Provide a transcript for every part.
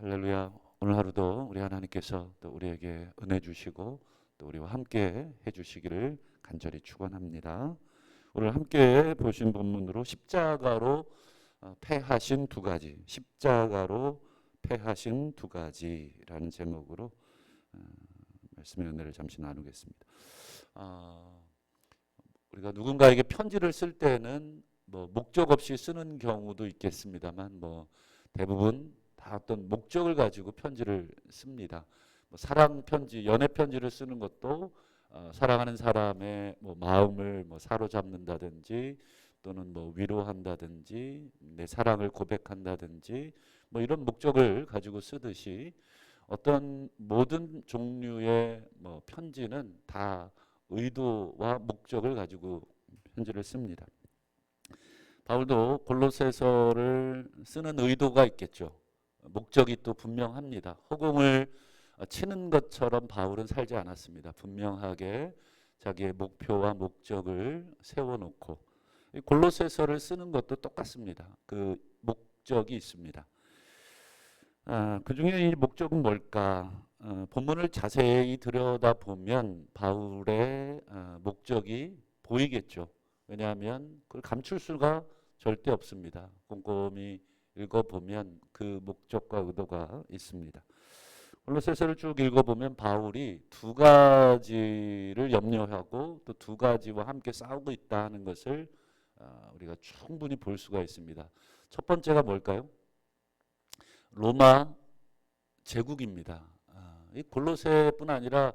할렐루야. 오늘 하루도 우리 하나님께서 또 우리에게 은혜 주시고 또 우리와 함께 해주시기를 간절히 축원합니다. 오늘 함께 보신 본문으로 십자가로 패하신 두 가지, 십자가로 패하신 두 가지라는 제목으로 말씀의 은혜를 잠시 나누겠습니다. 우리가 누군가에게 편지를 쓸 때는 목적 없이 쓰는 경우도 있겠습니다만 대부분 다 어떤 목적을 가지고 편지를 씁니다. 사랑 편지, 연애 편지를 쓰는 것도 사랑하는 사람의 마음을 사로잡는다든지 또는 위로한다든지 내 사랑을 고백한다든지 이런 목적을 가지고 쓰듯이 어떤 모든 종류의 편지는 다 의도와 목적을 가지고 편지를 씁니다. 바울도 골로새서를 쓰는 의도가 있겠죠. 목적이 또 분명합니다. 허공을 치는 것처럼 바울은 살지 않았습니다. 분명하게 자기의 목표와 목적을 세워놓고 골로새서를 쓰는 것도 똑같습니다. 그 목적이 있습니다. 그 중에 이 목적은 뭘까? 본문을 자세히 들여다보면 바울의 목적이 보이겠죠. 왜냐하면 그걸 감출 수가 절대 없습니다. 꼼꼼히 읽어보면 그 목적과 의도가 있습니다. 골로새서를 쭉 읽어보면 바울이 두 가지를 염려하고 또 두 가지와 함께 싸우고 있다 하는 것을 우리가 충분히 볼 수가 있습니다. 첫 번째가 뭘까요? 로마 제국입니다. 이 골로새뿐 아니라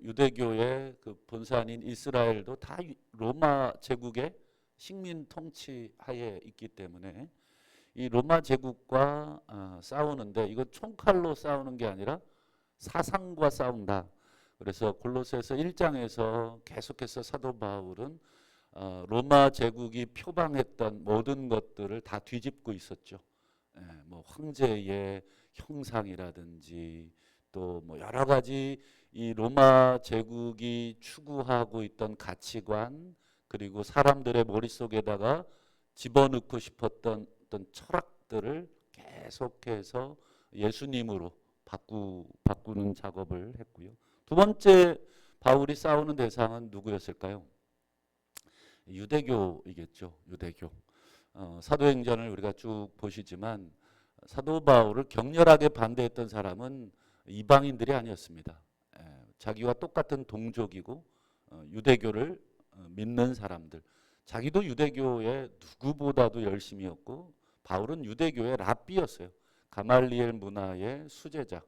유대교의 그 본산인 이스라엘도 다 로마 제국의 식민 통치 하에 있기 때문에 이 로마 제국과 싸우는데 이거 총칼로 싸우는 게 아니라 사상과 싸운다. 그래서 골로새서 1장에서 계속해서 사도 바울은 로마 제국이 표방했던 모든 것들을 다 뒤집고 있었죠. 황제의 형상이라든지 또 여러 가지 이 로마 제국이 추구하고 있던 가치관 그리고 사람들의 머릿속에다가 집어넣고 싶었던 어떤 철학들을 계속해서 예수님으로 바꾸는 작업을 했고요. 두 번째 바울이 싸우는 대상은 누구였을까요? 유대교이겠죠. 유대교. 사도행전을 우리가 쭉 보시지만 사도 바울을 격렬하게 반대했던 사람은 이방인들이 아니었습니다. 자기와 똑같은 동족이고 유대교를 믿는 사람들. 자기도 유대교의 누구보다도 열심이었고 바울은 유대교의 랍비였어요. 가말리엘 문화의 수제자.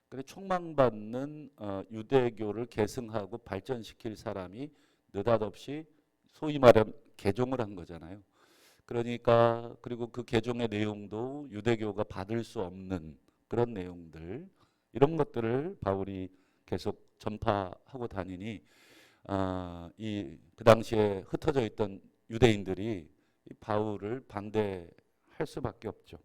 그래 촉망받는 유대교를 계승하고 발전시킬 사람이 느닷없이 소위 말하면 개종을 한 거잖아요. 그러니까 그리고 그 개종의 내용도 유대교가 받을 수 없는 그런 내용들 이런 것들을 바울이 계속 전파하고 다니니 그 당시에 흩어져 있던 유대인들이 바울을 반대할 수밖에 없죠.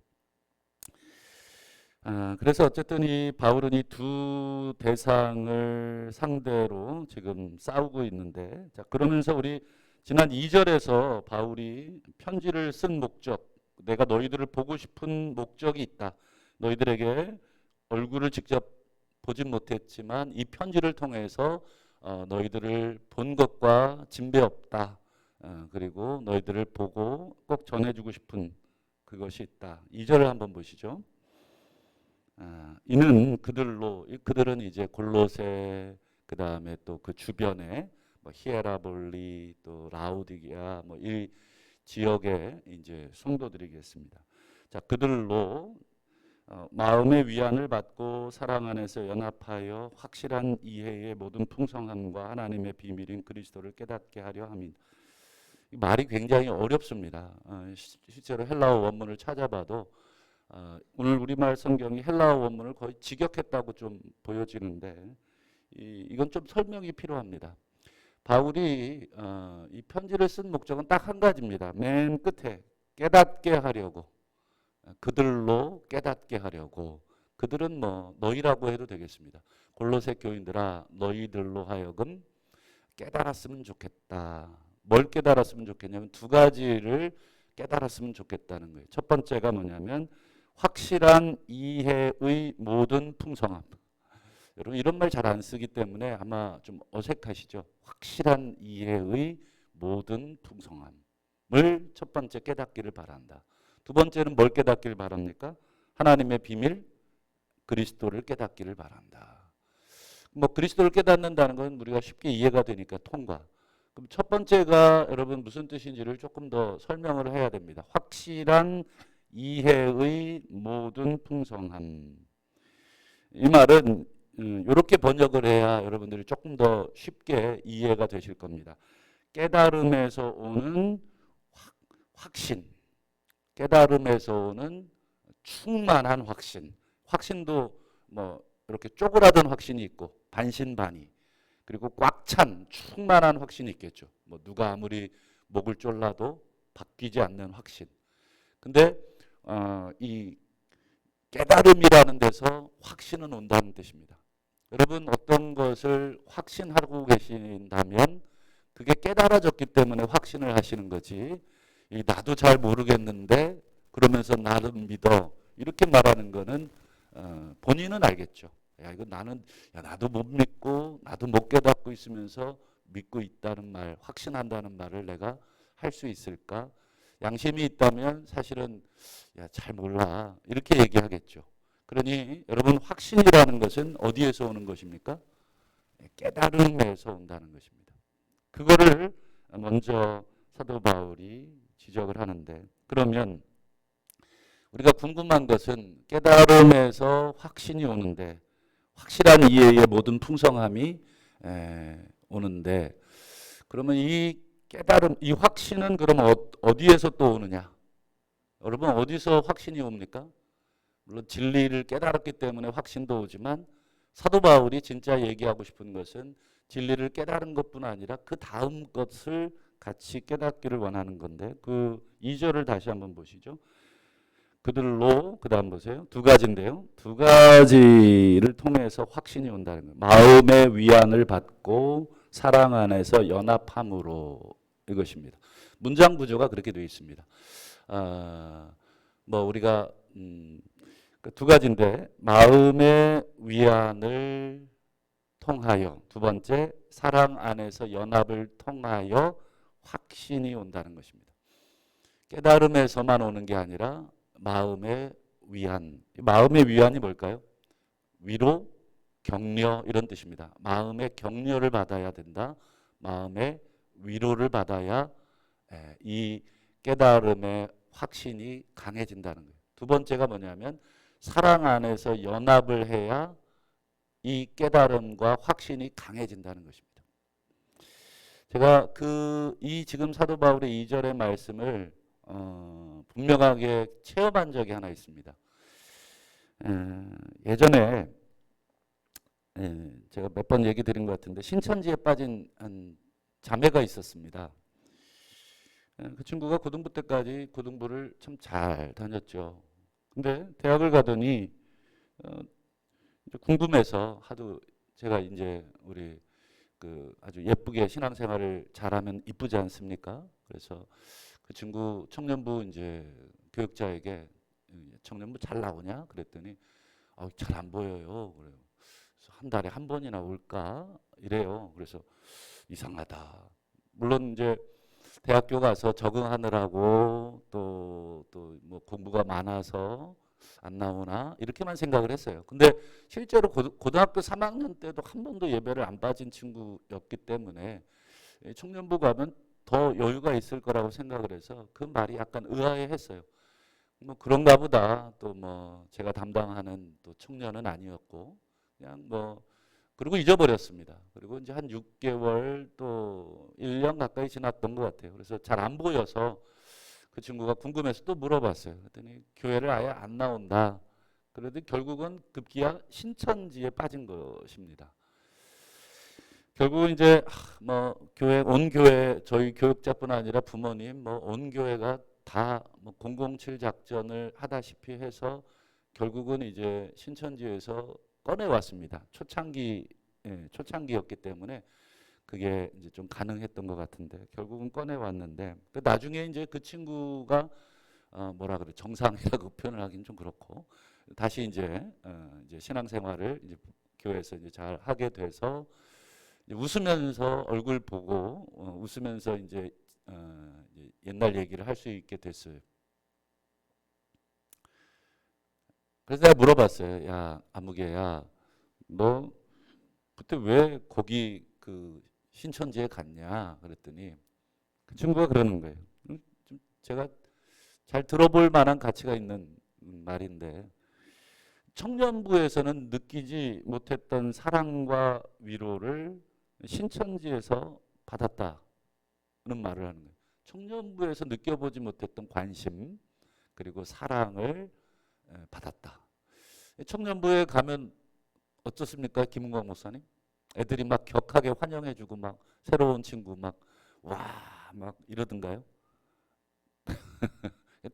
그래서 어쨌든 이 바울은 이 두 대상을 상대로 지금 싸우고 있는데 자 그러면서 우리 지난 2절에서 바울이 편지를 쓴 목적 내가 너희들을 보고 싶은 목적이 있다. 너희들에게 얼굴을 직접 보진 못했지만 이 편지를 통해서 너희들을 본 것과 진배 없다. 그리고 너희들을 보고 꼭 전해주고 싶은 그것이 있다. 2절을 한번 보시죠. 이는 그들은 이제 골로새 그 다음에 또 그 주변에 히에라볼리 또 라우디게아 이 지역의 이제 성도들이겠습니다. 자 그들로 마음의 위안을 받고 사랑 안에서 연합하여 확실한 이해의 모든 풍성함과 하나님의 비밀인 그리스도를 깨닫게 하려 함이다. 말이 굉장히 어렵습니다. 실제로 헬라어 원문을 찾아봐도 오늘 우리말 성경이 헬라어 원문을 거의 직역했다고 좀 보여지는데 이건 좀 설명이 필요합니다. 바울이 이 편지를 쓴 목적은 딱 한 가지입니다. 맨 끝에 깨닫게 하려고 그들로 깨닫게 하려고 그들은 너희라고 해도 되겠습니다. 골로새 교인들아 너희들로 하여금 깨달았으면 좋겠다. 뭘 깨달았으면 좋겠냐면 두 가지를 깨달았으면 좋겠다는 거예요. 첫 번째가 뭐냐면 확실한 이해의 모든 풍성함. 여러분 이런 말 잘 안 쓰기 때문에 아마 좀 어색하시죠. 확실한 이해의 모든 풍성함을 첫 번째 깨닫기를 바란다. 두 번째는 뭘 깨닫기를 바랍니까? 하나님의 비밀, 그리스도를 깨닫기를 바란다. 뭐 그리스도를 깨닫는다는 건 우리가 쉽게 이해가 되니까 통과. 그럼 첫 번째가 여러분 무슨 뜻인지를 조금 더 설명을 해야 됩니다. 확실한 이해의 모든 풍성함. 이 말은 이렇게 번역을 해야 여러분들이 조금 더 쉽게 이해가 되실 겁니다. 깨달음에서 오는 확신, 깨달음에서 오는 충만한 확신. 확신도 뭐 이렇게 쪼그라든 확신이 있고 반신반의, 그리고 꽉 찬 충만한 확신이 있겠죠. 뭐 누가 아무리 목을 졸라도 바뀌지 않는 확신. 근데 이 깨달음이라는 데서 확신은 온다는 뜻입니다. 여러분 어떤 것을 확신하고 계신다면 그게 깨달아졌기 때문에 확신을 하시는 거지. 나도 잘 모르겠는데 그러면서 나를 믿어 이렇게 말하는 거는 본인은 알겠죠. 야 이거 나도 못 믿고 나도 못 깨닫고 있으면서 믿고 있다는 말, 확신한다는 말을 내가 할 수 있을까? 양심이 있다면 사실은 잘 몰라 이렇게 얘기하겠죠. 그러니 여러분 확신이라는 것은 어디에서 오는 것입니까? 깨달음에서 온다는 것입니다. 그거를 먼저 사도 바울이 지적을 하는데, 그러면 우리가 궁금한 것은 깨달음에서 확신이 오는데, 확실한 이해의 모든 풍성함이 오는데, 그러면 이 깨달음, 이 확신은 그럼 어디에서 또 오느냐? 여러분 어디서 확신이 옵니까? 물론 진리를 깨달았기 때문에 확신도 오지만 사도 바울이 진짜 얘기하고 싶은 것은 진리를 깨달은 것뿐 아니라 그 다음 것을 같이 깨닫기를 원하는 건데, 그 2절을 다시 한번 보시죠. 그들로, 그 다음 보세요. 두 가지인데요. 두 가지를 통해서 확신이 온다는 거예요. 마음의 위안을 받고 사랑 안에서 연합함으로, 이것입니다. 문장 구조가 그렇게 되어 있습니다. 뭐 우리가 두 가지인데, 마음의 위안을 통하여, 두 번째 사랑 안에서 연합을 통하여 확신이 온다는 것입니다. 깨달음에서만 오는 게 아니라 마음의 위안. 마음의 위안이 뭘까요? 위로, 격려 이런 뜻입니다. 마음의 격려를 받아야 된다. 마음의 위로를 받아야 이 깨달음의 확신이 강해진다는 거예요. 두 번째가 뭐냐면 사랑 안에서 연합을 해야 이 깨달음과 확신이 강해진다는 것입니다. 제가 이 지금 사도 바울의 2절의 말씀을 분명하게 체험한 적이 하나 있습니다. 예전에 제가 몇 번 얘기 드린 것 같은데 신천지에 빠진 한 자매가 있었습니다. 그 친구가 고등부 때까지 고등부를 참 잘 다녔죠. 근데 대학을 가더니 궁금해서 하도, 제가 이제 우리 그 아주 예쁘게 신앙생활을 잘하면 이쁘지 않습니까? 그래서 그 친구 청년부 이제 교육자에게 청년부 잘 나오냐? 그랬더니 잘 안 보여요. 그래요. 그래서 한 달에 한 번이나 올까? 이래요. 그래서 이상하다. 물론 이제 대학교 가서 적응하느라고 또 뭐 공부가 많아서 안 나오나 이렇게만 생각을 했어요. 근데 실제로 고등학교 3학년 때도 한 번도 예배를 안 빠진 친구였기 때문에 청년부 가면 더 여유가 있을 거라고 생각을 해서 그 말이 약간 의아해했어요. 뭐 그런가 보다. 또 뭐 제가 담당하는 또 청년은 아니었고 그냥 뭐, 그리고 잊어버렸습니다. 그리고 이제 한 6개월 또 1년 가까이 지났던 것 같아요. 그래서 잘 안 보여서 그 친구가 궁금해서 또 물어봤어요. 그랬더니 교회를 아예 안 나온다. 그래도 결국은 급기야 신천지에 빠진 것입니다. 결국 이제 뭐 온 교회, 저희 교육자뿐 아니라 부모님 뭐 온 교회가 다 뭐 007 작전을 하다시피 해서 결국은 이제 신천지에서 꺼내 왔습니다. 초창기였기 때문에 그게 이제 좀 가능했던 것 같은데 결국은 꺼내 왔는데, 나중에 이제 그 친구가 뭐라 그래 정상이라고 표현을 하긴 좀 그렇고 다시 이제 신앙생활을 이제 교회에서 이제 잘 하게 돼서 이제 웃으면서 얼굴 보고 웃으면서 이제 옛날 얘기를 할 수 있게 됐어요. 그래서 내가 물어봤어요. 야, 아무개야, 너 그때 왜 거기 그 신천지에 갔냐? 그랬더니 그 친구가 그러는 거예요. 좀 제가 잘 들어볼 만한 가치가 있는 말인데 청년부에서는 느끼지 못했던 사랑과 위로를 신천지에서 받았다는 말을 하는 거예요. 청년부에서 느껴보지 못했던 관심 그리고 사랑을 받았다. 청년부에 가면 어떻습니까, 김은광 목사님? 애들이 막 격하게 환영해주고 막 새로운 친구 막 와 막 이러던가요?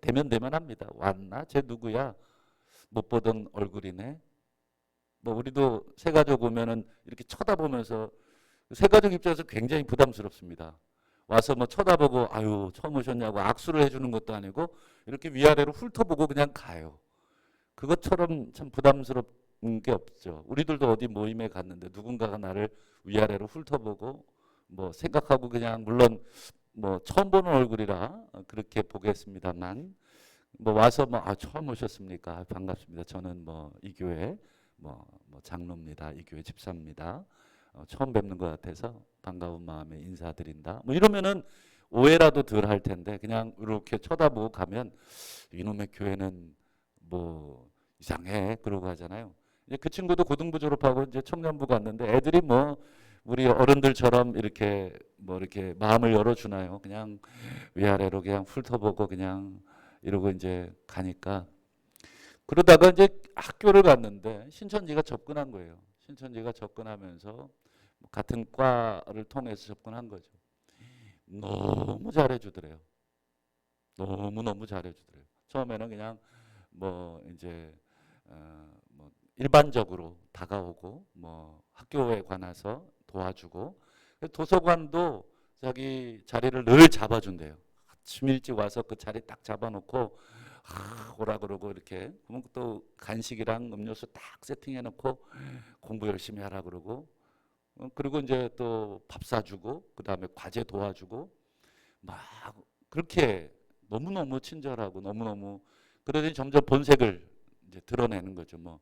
대면대면합니다. 왔나? 쟤 누구야? 못 보던 얼굴이네. 뭐 우리도 새가족 오면은 이렇게 쳐다보면서 새가족 입장에서 굉장히 부담스럽습니다. 와서 뭐 쳐다보고 아유 처음 오셨냐고 악수를 해주는 것도 아니고 이렇게 위아래로 훑어보고 그냥 가요. 그것처럼 참 부담스러운 게 없죠. 우리들도 어디 모임에 갔는데 누군가가 나를 위아래로 훑어보고 뭐 생각하고 그냥 물론 뭐 처음 보는 얼굴이라 그렇게 보겠습니다만 뭐 와서 뭐 처음 오셨습니까? 반갑습니다. 저는 뭐 이 교회 뭐 장로입니다. 이 교회 집사입니다. 처음 뵙는 것 같아서 반가운 마음에 인사드린다. 뭐 이러면은 오해라도 덜 할 텐데 그냥 이렇게 쳐다보고 가면 이놈의 교회는 뭐 이상해 그러고 하잖아요. 이제 그 친구도 고등부 졸업하고 이제 청년부 갔는데 애들이 뭐 우리 어른들처럼 이렇게 뭐 이렇게 마음을 열어주나요? 그냥 위아래로 그냥 훑어보고 그냥 이러고 이제 가니까 그러다가 이제 학교를 갔는데 신천지가 접근한 거예요. 신천지가 접근하면서 같은 과를 통해서 접근한 거죠. 너무 잘해주더래요. 너무 잘해주더래요. 처음에는 그냥 뭐 이제 뭐 일반적으로 다가오고 뭐 학교에 관해서 도와주고 도서관도 자기 자리를 늘 잡아준대요. 아침 일찍 와서 그 자리 딱 잡아놓고 오라 그러고 이렇게 그러면 또 간식이랑 음료수 딱 세팅해놓고 공부 열심히 하라 그러고 그리고 이제 또 밥 사주고 그 다음에 과제 도와주고 막 그렇게 너무너무 친절하고 너무너무 그러더니 점점 본색을 이제 드러내는 거죠. 뭐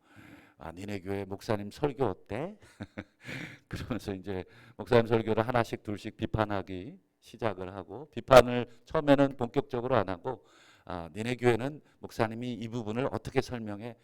니네 교회 목사님 설교 어때? 그러면서 이제 목사님 설교를 하나씩 둘씩 비판하기 시작을 하고 비판을 처음에는 본격적으로 안 하고 니네 교회는 목사님이 이 부분을 어떻게 설명해?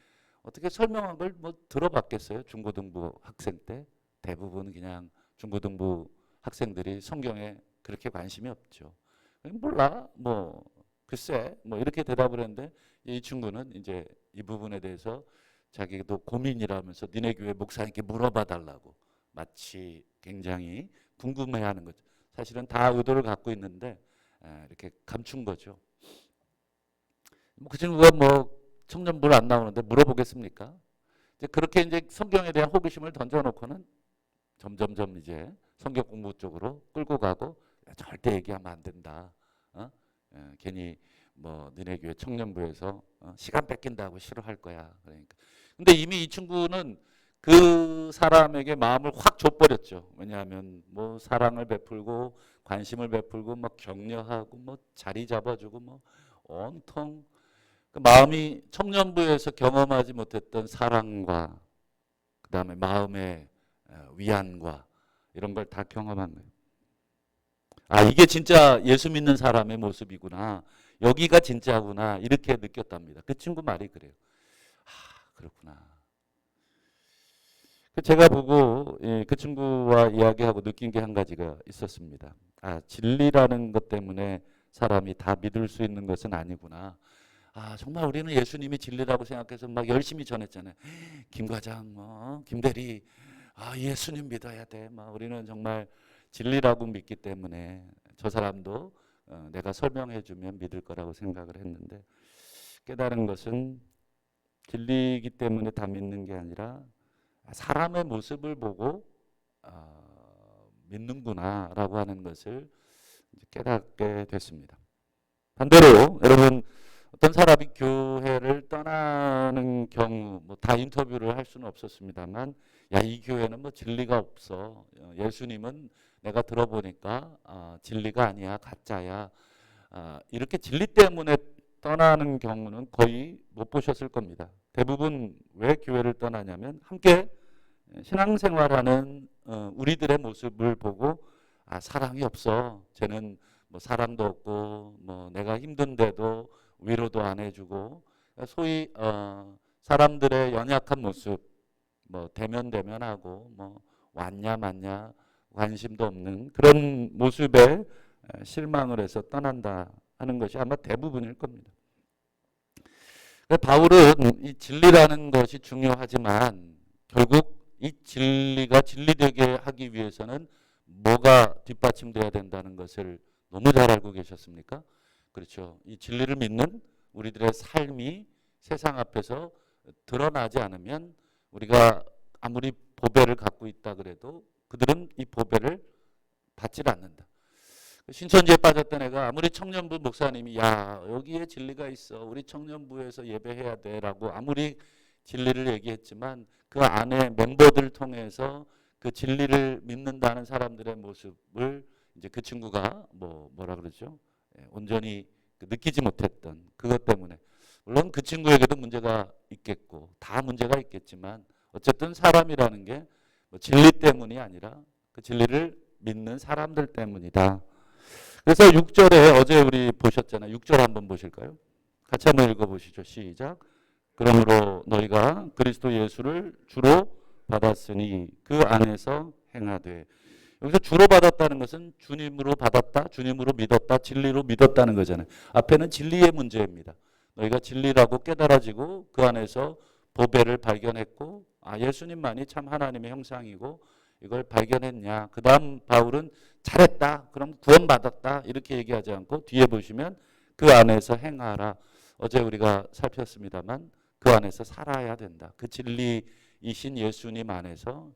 어떻게 설명한 걸 뭐 들어봤겠어요? 중고등부 학생 때 대부분 그냥 중고등부 학생들이 성경에 그렇게 관심이 없죠. 몰라 뭐 글쎄 뭐 이렇게 대답을 했는데 이 친구는 이제 이 부분에 대해서 자기도 고민이라면서 니네 교회 목사님께 물어봐 달라고 마치 굉장히 궁금해하는 거죠. 사실은 다 의도를 갖고 있는데 이렇게 감춘 거죠. 그 친구가 뭐 청년부를 안 나오는데 물어보겠습니까? 이제 그렇게 이제 성경에 대한 호기심을 던져놓고는 점점점 이제 성경 공부 쪽으로 끌고 가고 절대 얘기하면 안 된다. 괜히 뭐 너네 교회 청년부에서 시간 뺏긴다고 싫어할 거야. 그러니까. 근데 이미 이 친구는 그 사람에게 마음을 확 줘버렸죠. 왜냐하면 뭐 사랑을 베풀고 관심을 베풀고 막 격려하고 뭐 자리 잡아주고 뭐 온통 그 마음이 청년부에서 경험하지 못했던 사랑과 그다음에 마음의 위안과 이런 걸 다 경험한 거예요. 이게 진짜 예수 믿는 사람의 모습이구나. 여기가 진짜구나. 이렇게 느꼈답니다. 그 친구 말이 그래요. 그렇구나. 제가 보고 그 친구와 이야기하고 느낀 게 한 가지가 있었습니다. 진리라는 것 때문에 사람이 다 믿을 수 있는 것은 아니구나. 정말 우리는 예수님이 진리라고 생각해서 막 열심히 전했잖아요. 김 과장, 김 대리, 예수님 믿어야 돼. 막 우리는 정말 진리라고 믿기 때문에 저 사람도 내가 설명해주면 믿을 거라고 생각을 했는데 깨달은 것은 진리이기 때문에 다 믿는 게 아니라 사람의 모습을 보고 믿는구나라고 하는 것을 깨닫게 됐습니다. 반대로 여러분 어떤 사람이 교회를 떠나는 경우 뭐 다 인터뷰를 할 수는 없었습니다만 야, 이 교회는 뭐 진리가 없어. 예수님은 내가 들어보니까 진리가 아니야, 가짜야. 이렇게 진리 때문에 떠나는 경우는 거의 못 보셨을 겁니다. 대부분 왜 교회를 떠나냐면 함께 신앙생활하는 우리들의 모습을 보고 사랑이 없어. 쟤는 뭐 사랑도 없고 뭐 내가 힘든데도 위로도 안 해주고 소위 사람들의 연약한 모습 뭐 대면대면하고 뭐 왔냐 맞냐 관심도 없는 그런 모습에 실망을 해서 떠난다 하는 것이 아마 대부분일 겁니다. 바울은 이 진리라는 것이 중요하지만 결국 이 진리가 진리되게 하기 위해서는 뭐가 뒷받침돼야 된다는 것을 너무 잘 알고 계셨습니까? 그렇죠. 이 진리를 믿는 우리들의 삶이 세상 앞에서 드러나지 않으면 우리가 아무리 보배를 갖고 있다 그래도 그들은 이 보배를 받지 않는다. 신천지에 빠졌던 애가 아무리 청년부 목사님이 야 여기에 진리가 있어 우리 청년부에서 예배해야 돼라고 아무리 진리를 얘기했지만 그 안에 멤버들을 통해서 그 진리를 믿는다는 사람들의 모습을 이제 그 친구가 뭐라 그러죠? 온전히 느끼지 못했던 그것 때문에 물론 그 친구에게도 문제가 있겠고 다 문제가 있겠지만 어쨌든 사람이라는 게 뭐 진리 때문이 아니라 그 진리를 믿는 사람들 때문이다. 그래서 6절에 어제 우리 보셨잖아요. 6절 한번 보실까요? 같이 한번 읽어보시죠. 시작. 그러므로 너희가 그리스도 예수를 주로 받았으니 그 안에서 행하되. 여기서 주로 받았다는 것은 주님으로 받았다, 주님으로 믿었다, 진리로 믿었다는 거잖아요. 앞에는 진리의 문제입니다. 너희가 진리라고 깨달아지고 그 안에서 보배를 발견했고 예수님만이 참 하나님의 형상이고 이걸 발견했냐. 그 다음 바울은 잘했다. 그럼 구원받았다. 이렇게 얘기하지 않고 뒤에 보시면 그 안에서 행하라. 어제 우리가 살폈습니다만 그 안에서 살아야 된다. 그 진리이신 예수님 안에서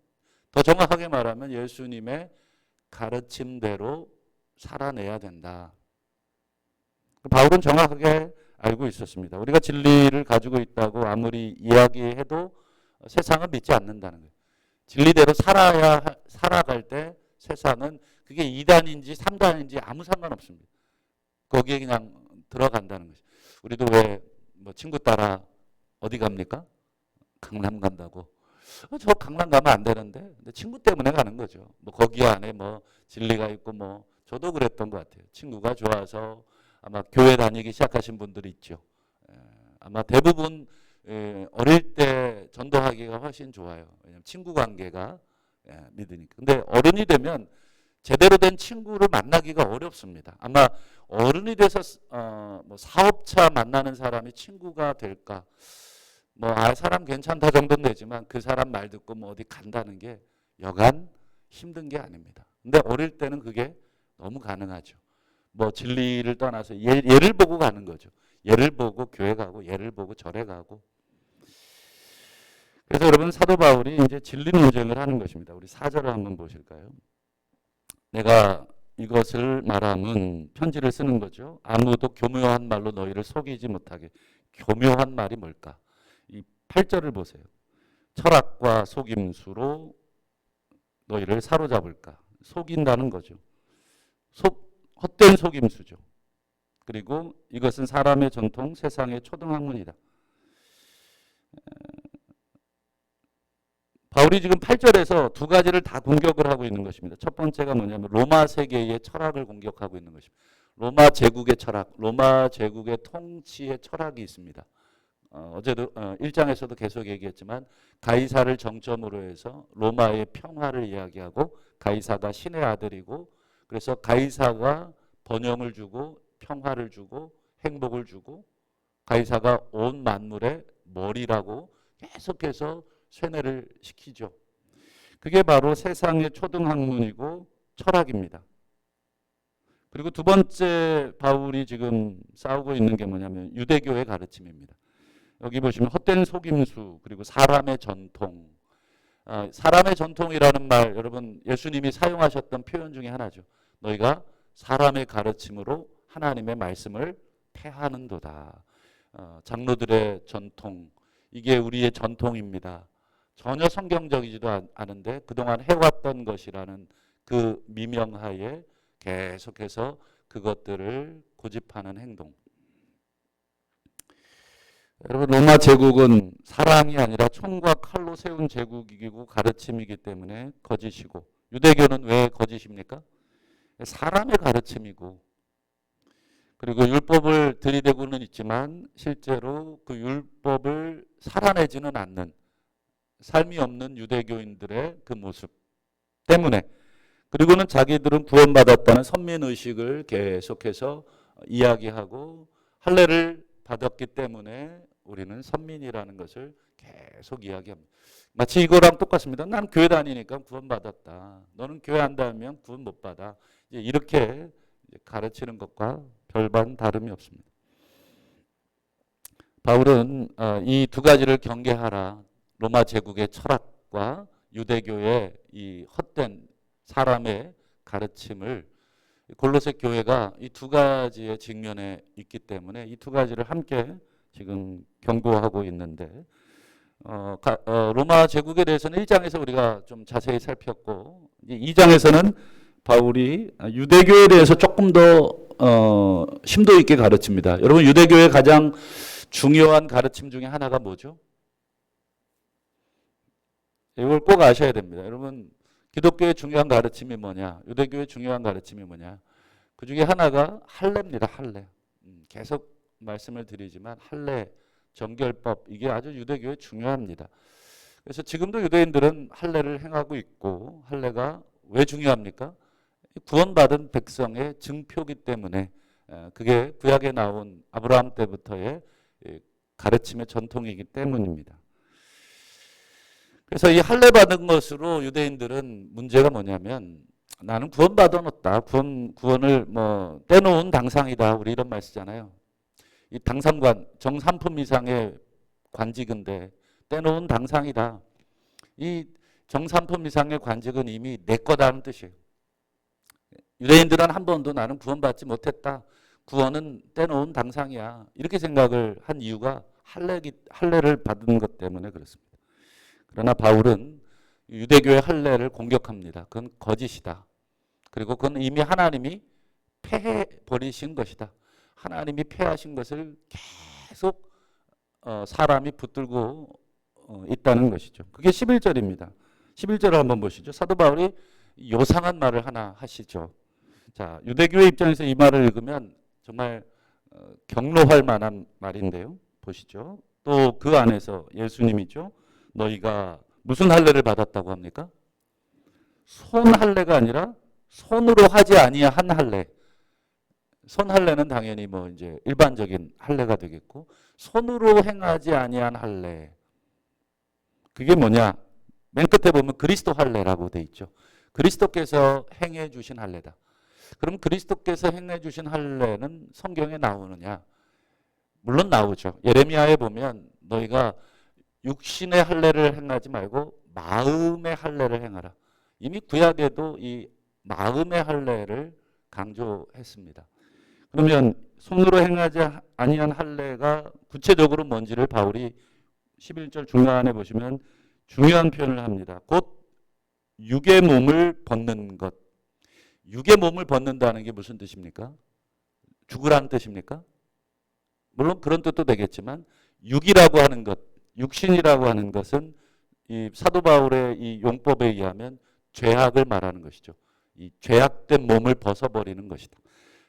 더 정확하게 말하면 예수님의 가르침대로 살아내야 된다. 바울은 정확하게 알고 있었습니다. 우리가 진리를 가지고 있다고 아무리 이야기해도 세상은 믿지 않는다는 거예요. 진리대로 살아갈 때 세상은 그게 2단인지 3단인지 아무 상관없습니다. 거기에 그냥 들어간다는 거죠. 우리도 왜 뭐 친구 따라 어디 갑니까? 강남 간다고. 저 강남 가면 안 되는데 근데 친구 때문에 가는 거죠. 뭐 거기 안에 뭐 진리가 있고 뭐 저도 그랬던 것 같아요. 친구가 좋아서 아마 교회 다니기 시작하신 분들이 있죠. 아마 대부분 어릴 때 전도하기가 훨씬 좋아요. 왜냐하면 친구 관계가 믿으니까. 근데 어른이 되면 제대로 된 친구를 만나기가 어렵습니다. 아마 어른이 돼서 뭐 사업차 만나는 사람이 친구가 될까? 뭐 사람 괜찮다 정도는 되지만 그 사람 말 듣고 뭐 어디 간다는 게 여간 힘든 게 아닙니다. 근데 어릴 때는 그게 너무 가능하죠. 뭐 진리를 떠나서 예를 보고 가는 거죠. 예를 보고 교회 가고 예를 보고 절에 가고. 그래서 여러분 사도 바울이 이제 진리 논쟁을 하는 것입니다. 우리 4절을 한번 보실까요? 내가 이것을 말함은 편지를 쓰는 거죠. 아무도 교묘한 말로 너희를 속이지 못하게. 교묘한 말이 뭘까? 이 8절을 보세요. 철학과 속임수로 너희를 사로잡을까? 속인다는 거죠. 헛된 속임수죠. 그리고 이것은 사람의 전통, 세상의 초등학문이다. 바울이 지금 8절에서 두 가지를 다 공격을 하고 있는 것입니다. 첫 번째가 뭐냐면 로마 세계의 철학을 공격하고 있는 것입니다. 로마 제국의 철학, 로마 제국의 통치의 철학이 있습니다. 어제도 1장에서도 계속 얘기했지만 가이사를 정점으로 해서 로마의 평화를 이야기하고 가이사가 신의 아들이고 그래서 가이사가 번영을 주고 평화를 주고 행복을 주고 가이사가 온 만물의 머리라고 계속해서 쇠뇌를 시키죠. 그게 바로 세상의 초등학문이고 철학입니다. 그리고 두 번째 바울이 지금 싸우고 있는 게 뭐냐면 유대교의 가르침입니다. 여기 보시면 헛된 속임수 그리고 사람의 전통. 사람의 전통이라는 말 여러분 예수님이 사용하셨던 표현 중에 하나죠. 너희가 사람의 가르침으로 하나님의 말씀을 폐하는도다. 장로들의 전통, 이게 우리의 전통입니다. 전혀 성경적이지도 않은데 그동안 해왔던 것이라는 그 미명하에 계속해서 그것들을 고집하는 행동. 여러분, 로마 제국은 사랑이 아니라 총과 칼로 세운 제국이고 가르침이기 때문에 거짓이고, 유대교는 왜 거짓입니까? 사람의 가르침이고, 그리고 율법을 들이대고는 있지만 실제로 그 율법을 살아내지는 않는 삶이 없는 유대교인들의 그 모습 때문에, 그리고는 자기들은 구원받았다는 선민의식을 계속해서 이야기하고 할례를 받았기 때문에 우리는 선민이라는 것을 계속 이야기합니다. 마치 이거랑 똑같습니다. 난 교회 다니니까 구원받았다. 너는 교회 안 다니면 구원 못 받아. 이렇게 가르치는 것과 별반 다름이 없습니다. 바울은 이 두 가지를 경계하라. 로마 제국의 철학과 유대교의 이 헛된 사람의 가르침을 골로새 교회가 이 두 가지의 직면에 있기 때문에 이 두 가지를 함께 지금 경고하고 있는데, 로마 제국에 대해서는 1장에서 우리가 좀 자세히 살폈고, 2장에서는 바울이 유대교에 대해서 조금 더 심도 있게 가르칩니다. 여러분, 유대교의 가장 중요한 가르침 중에 하나가 뭐죠? 이걸 꼭 아셔야 됩니다. 여러분, 기독교의 중요한 가르침이 뭐냐? 유대교의 중요한 가르침이 뭐냐? 그 중에 하나가 할례입니다. 할례. 계속 말씀을 드리지만 할례, 정결법, 이게 아주 유대교에 중요합니다. 그래서 지금도 유대인들은 할례를 행하고 있고, 할례가 왜 중요합니까? 구원받은 백성의 증표기 때문에, 그게 구약에 나온 아브라함 때부터의 가르침의 전통이기 때문입니다. 그래서 이 할례 받은 것으로 유대인들은 문제가 뭐냐면, 나는 구원받아놓았다. 구원을 뭐 떼놓은 당상이다. 우리 이런 말 쓰잖아요. 이 당상관, 정삼품 이상의 관직인데 떼놓은 당상이다. 이 정삼품 이상의 관직은 이미 내 거다는 뜻이에요. 유대인들은 한 번도 나는 구원받지 못했다. 구원은 떼놓은 당상이야. 이렇게 생각을 한 이유가 할례를 받은 것 때문에 그렇습니다. 그러나 바울은 유대교의 할례를 공격합니다. 그건 거짓이다. 그리고 그건 이미 하나님이 폐해버리신 것이다. 하나님이 폐하신 것을 계속 사람이 붙들고 있다는 것이죠. 그게 11절입니다. 11절을 한번 보시죠. 사도 바울이 요상한 말을 하나 하시죠. 자, 유대교의 입장에서 이 말을 읽으면 정말 경로할 만한 말인데요. 보시죠. 또 그 안에서 예수님이죠. 너희가 무슨 할례를 받았다고 합니까? 손 할례가 아니라 손으로 하지 아니한 할례. 손 할례는 당연히 뭐 이제 일반적인 할례가 되겠고, 손으로 행하지 아니한 할례. 그게 뭐냐? 맨 끝에 보면 그리스도 할례라고 돼 있죠. 그리스도께서 행해 주신 할례다. 그럼 그리스도께서 행해 주신 할례는 성경에 나오느냐? 물론 나오죠. 예레미야에 보면 너희가 육신의 할례를 행하지 말고 마음의 할례를 행하라. 이미 구약에도 이 마음의 할례를 강조했습니다. 그러면 손으로 행하지 아니한 할례가 구체적으로 뭔지를 바울이 11절 중간에 보시면 중요한 표현을 합니다. 곧 육의 몸을 벗는 것. 육의 몸을 벗는다는 게 무슨 뜻입니까? 죽으라는 뜻입니까? 물론 그런 뜻도 되겠지만 육이라고 하는 것, 육신이라고 하는 것은 이 사도 바울의 이 용법에 의하면 죄악을 말하는 것이죠. 이 죄악된 몸을 벗어버리는 것이다.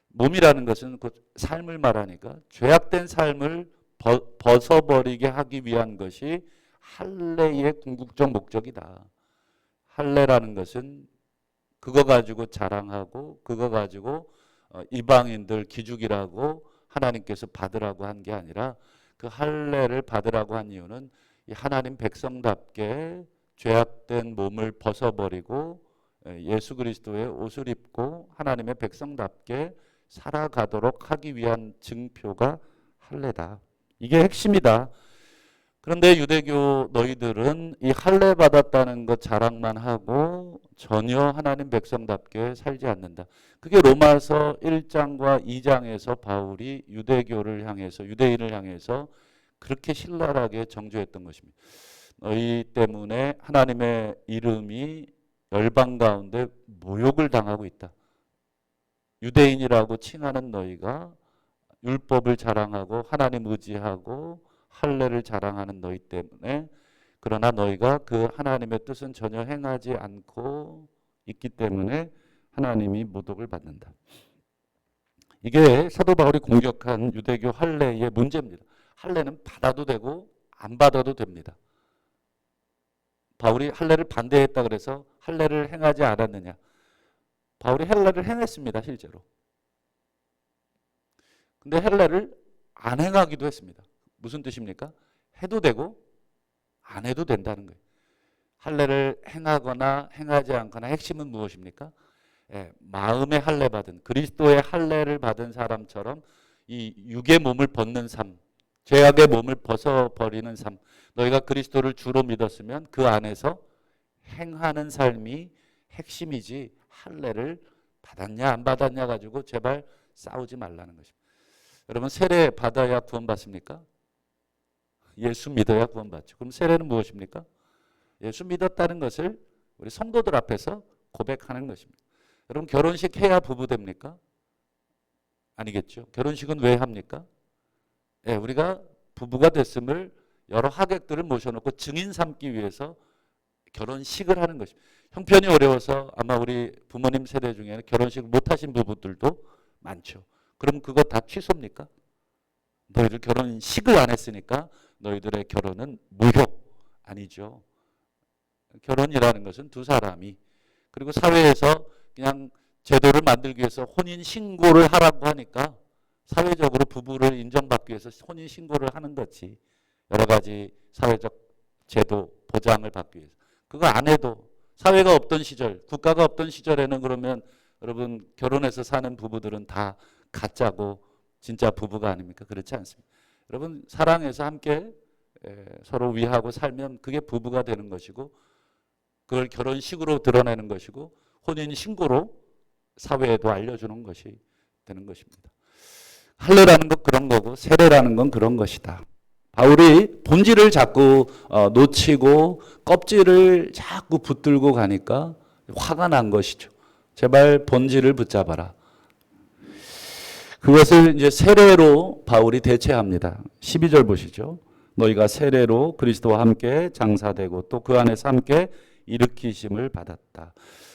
몸이라는 것은 그 삶을 말하니까 죄악된 삶을 벗어버리게 하기 위한 것이 할례의 궁극적 목적이다. 할례라는 것은 그거 가지고 자랑하고 그거 가지고 이방인들 기죽이라고 하나님께서 받으라고 한 게 아니라, 그 할례를 받으라고 한 이유는 이 하나님 백성답게 죄악된 몸을 벗어버리고 예수 그리스도의 옷을 입고 하나님의 백성답게 살아가도록 하기 위한 증표가 할례다. 이게 핵심이다. 그런데 유대교 너희들은 이 할례 받았다는 것 자랑만 하고 전혀 하나님 백성답게 살지 않는다. 그게 로마서 1장과 2장에서 바울이 유대교를 향해서 유대인을 향해서 그렇게 신랄하게 정죄했던 것입니다. 너희 때문에 하나님의 이름이 열방 가운데 모욕을 당하고 있다. 유대인이라고 칭하는 너희가 율법을 자랑하고 하나님 의지하고 할례를 자랑하는 너희 때문에, 그러나 너희가 그 하나님의 뜻은 전혀 행하지 않고 있기 때문에 하나님이 모독을 받는다. 이게 사도 바울이 공격한 유대교 할례의 문제입니다. 할례는 받아도 되고 안 받아도 됩니다. 바울이 할례를 반대했다 그래서 할례를 행하지 않았느냐? 바울이 할례를 행했습니다, 실제로. 근데 할례를 안 행하기도 했습니다. 무슨 뜻입니까? 해도 되고 안 해도 된다는 거예요. 할례를 행하거나 행하지 않거나 핵심은 무엇입니까? 마음의 할례 받은, 그리스도의 할례를 받은 사람처럼 이 육의 몸을 벗는 삶, 죄악의 몸을 벗어버리는 삶, 너희가 그리스도를 주로 믿었으면 그 안에서 행하는 삶이 핵심이지, 할례를 받았냐 안 받았냐 가지고 제발 싸우지 말라는 것입니다. 여러분, 세례 받아야 구원받습니까? 예수 믿어야 구원받죠. 그럼 세례는 무엇입니까? 예수 믿었다는 것을 우리 성도들 앞에서 고백하는 것입니다. 여러분, 결혼식 해야 부부 됩니까? 아니겠죠. 결혼식은 왜 합니까? 우리가 부부가 됐음을 여러 하객들을 모셔놓고 증인 삼기 위해서 결혼식을 하는 것입니다. 형편이 어려워서 아마 우리 부모님 세대 중에는 결혼식을 못하신 부부들도 많죠. 그럼 그거 다 취소입니까? 너희들 결혼식을 안 했으니까 너희들의 결혼은 무효. 아니죠. 결혼이라는 것은 두 사람이, 그리고 사회에서 그냥 제도를 만들기 위해서 혼인 신고를 하라고 하니까 사회적으로 부부를 인정받기 위해서 혼인 신고를 하는 거지. 여러 가지 사회적 제도 보장을 받기 위해서. 그거 안 해도, 사회가 없던 시절, 국가가 없던 시절에는 그러면 여러분 결혼해서 사는 부부들은 다 가짜고 진짜 부부가 아닙니까? 그렇지 않습니다. 여러분, 사랑해서 함께 서로 위하고 살면 그게 부부가 되는 것이고, 그걸 결혼식으로 드러내는 것이고, 혼인 신고로 사회에도 알려주는 것이 되는 것입니다. 할례라는 건 그런 거고 세례라는 건 그런 것이다. 바울이 본질을 자꾸 놓치고 껍질을 자꾸 붙들고 가니까 화가 난 것이죠. 제발 본질을 붙잡아라. 그것을 이제 세례로 바울이 대체합니다. 12절 보시죠. 너희가 세례로 그리스도와 함께 장사되고 또 그 안에서 함께 일으키심을 받았다.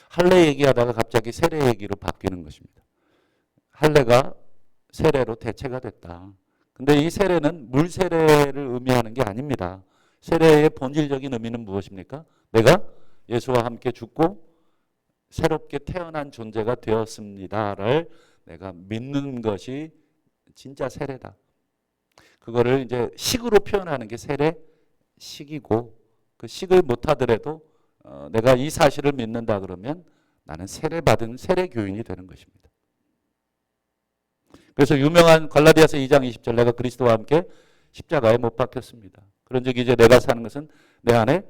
할례 얘기하다가 갑자기 세례 얘기로 바뀌는 것입니다. 할례가 세례로 대체가 됐다. 근데 이 세례는 물 세례를 의미하는 게 아닙니다. 세례의 본질적인 의미는 무엇입니까? 내가 예수와 함께 죽고 새롭게 태어난 존재가 되었습니다를 내가 믿는 것이 진짜 세례다. 그거를 이제 식으로 표현하는 게 세례식이고, 그 식을 못하더라도 내가 이 사실을 믿는다 그러면 나는 세례받은 세례교인이 되는 것입니다. 그래서 유명한 갈라디아서 2장 20절, 내가 그리스도와 함께 십자가에 못 박혔습니다. 그런 즉 이제 내가 사는 것은 내 안에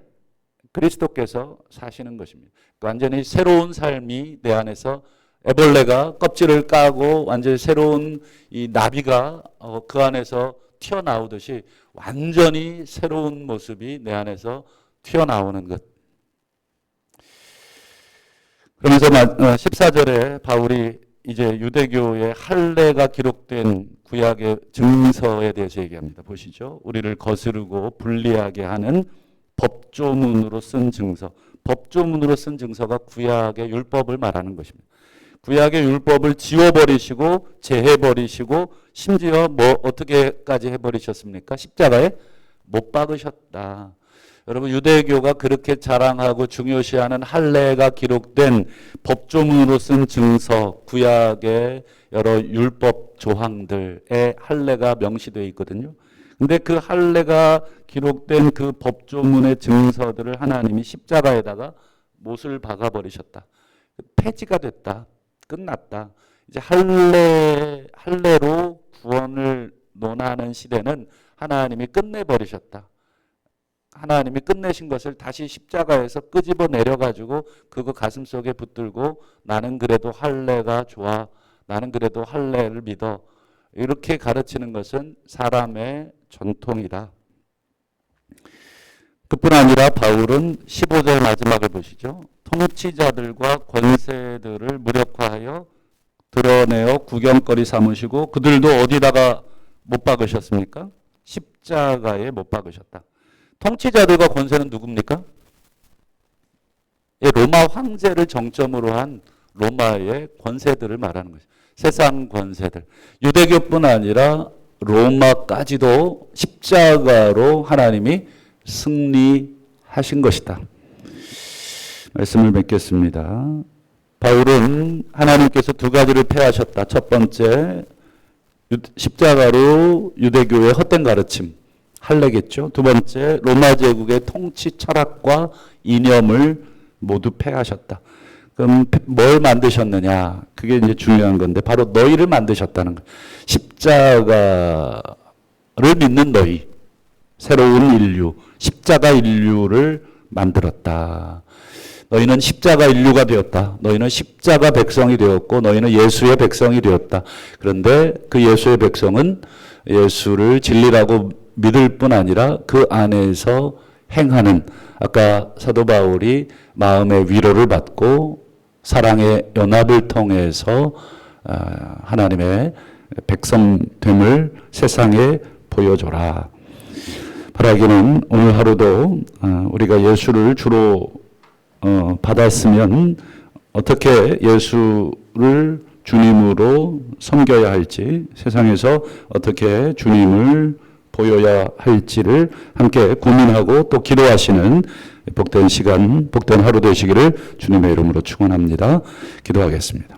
그리스도께서 사시는 것입니다. 완전히 새로운 삶이 내 안에서, 애벌레가 껍질을 까고 완전히 새로운 이 나비가 그 안에서 튀어나오듯이 완전히 새로운 모습이 내 안에서 튀어나오는 것. 그러면서 14절에 바울이 이제 유대교의 할례가 기록된 구약의 증서에 대해서 얘기합니다. 보시죠. 우리를 거스르고 불리하게 하는 법조문으로 쓴 증서. 법조문으로 쓴 증서가 구약의 율법을 말하는 것입니다. 구약의 율법을 지워버리시고 제해버리시고 심지어 뭐 어떻게까지 해버리셨습니까? 십자가에 못 박으셨다. 여러분, 유대교가 그렇게 자랑하고 중요시하는 할례가 기록된 법조문으로 쓴 증서, 구약의 여러 율법 조항들에 할례가 명시되어 있거든요. 근데 그 할례가 기록된 그 법조문의 증서들을 하나님이 십자가에다가 못을 박아버리셨다. 폐지가 됐다. 끝났다. 이제 할례로 구원을 논하는 시대는 하나님이 끝내버리셨다. 하나님이 끝내신 것을 다시 십자가에서 끄집어 내려가지고 그거 가슴 속에 붙들고 나는 그래도 할례가 좋아. 나는 그래도 할례를 믿어. 이렇게 가르치는 것은 사람의 전통이다. 그뿐 아니라 바울은 15절 마지막을 보시죠. 통치자들과 권세들을 무력화하여 드러내어 구경거리 삼으시고 그들도 어디다가 못 박으셨습니까? 십자가에 못 박으셨다. 통치자들과 권세는 누굽니까? 로마 황제를 정점으로 한 로마의 권세들을 말하는 것이죠. 세상 권세들. 유대교뿐 아니라 로마까지도 십자가로 하나님이 승리하신 것이다. 말씀을 맺겠습니다. 바울은 하나님께서 두 가지를 폐하셨다. 첫 번째, 십자가로 유대교의 헛된 가르침, 할례겠죠. 두 번째, 로마 제국의 통치 철학과 이념을 모두 폐하셨다. 그럼 뭘 만드셨느냐? 그게 이제 중요한 건데 바로 너희를 만드셨다는 거예요. 십자가를 믿는 너희, 새로운 인류, 십자가 인류를 만들었다. 너희는 십자가 인류가 되었다. 너희는 십자가 백성이 되었고 너희는 예수의 백성이 되었다. 그런데 그 예수의 백성은 예수를 진리라고 믿을 뿐 아니라 그 안에서 행하는, 아까 사도 바울이 마음의 위로를 받고 사랑의 연합을 통해서 하나님의 백성됨을 세상에 보여줘라. 바라기는 오늘 하루도 우리가 예수를 주로 받았으면 어떻게 예수를 주님으로 섬겨야 할지, 세상에서 어떻게 주님을 보여야 할지를 함께 고민하고 또 기도하시는 복된 시간, 복된 하루 되시기를 주님의 이름으로 축원합니다. 기도하겠습니다.